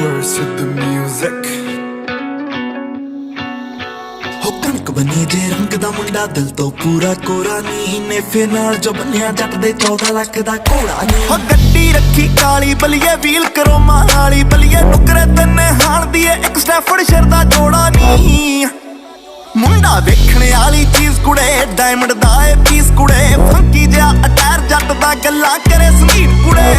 Worse with the music. हो कणक बने जे रंग दा मुंडा दिल तो पूरा कोरा नी ने फिर नाल जो बनिया जट दे 14 लाख दा घोड़ा नी हो गड्डी रखी काली बलिए व्हील करो माली बलिए नुकरे तन्ने हाण दिए एक स्टैफर्ड शेर दा जोड़ा नी मुंडा वेखणे वाली चीज कुड़े डायमंड दा ए पीस कुड़े फंकी जिहा अटैर जट दा गल्लां करे संगीत कुड़े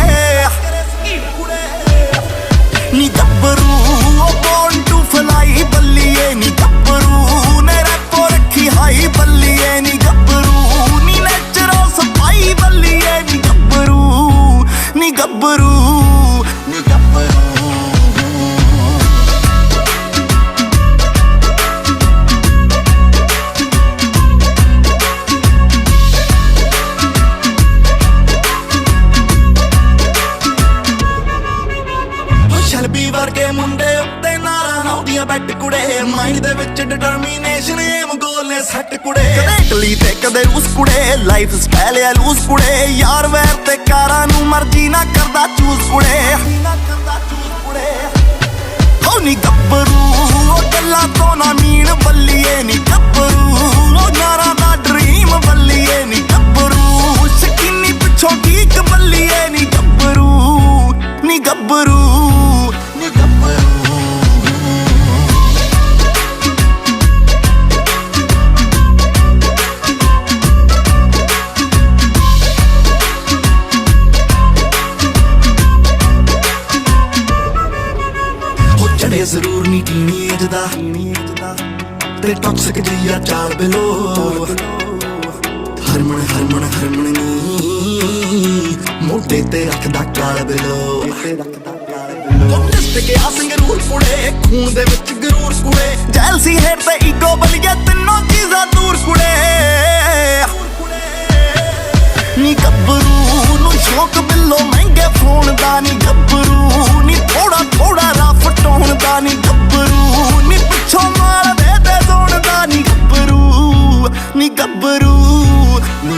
नी गब्बरू ओ born to fly बल्लिए नी गब्बरू ने रैपो रखी हाई बल्लिए नी गब्बरू नी नेचुरल सफाई बल्लिए नी गब्बरू नी गब्बरू नी गब्बरू शलबी वर्गे मुंडे उत्ते नारा नाउदियां बैट कुड़े माइंड दे विच डिटरमिनेशन एम गोल ने सैट कुड़े कदे इटली ते कदे रूस कुड़े लाइफ स्टाइल या लूज कुड़े यार वैर ते कारां नू मर्जी ना करदा चूज कुड़े हो नी गब्बरू ओ गल्लां तो ना मीन बल्लिए नी गब्बरू ओ नारा दा ड्रीम बल्लिए नी गब्बरू शकीनी पिछों ठीक बल्लिए नी गब्बरू नी गब्बरू चढ़े जरूर नी टीनेज दा ते टॉक्सिक जिया चाल बिलो हरमन हरमन हरमन नी मोटे ते रखदा काल बिलो लिपस्टिक आ संगरूर कुड़े खून दे विच गरूर कुड़े जैलसी हेट ते ईगो बलिए तिन्नों चीज़ां दूर कुड़े नी गब्बरू नू शौक बिलो महंगे फोन दा नी गब्बरू नी थोड़ा थोड़ा रफ टोन दा नी गब्बरू नी पिछों मार दे जोन दा नी गब्बरू नी गब्बरू नी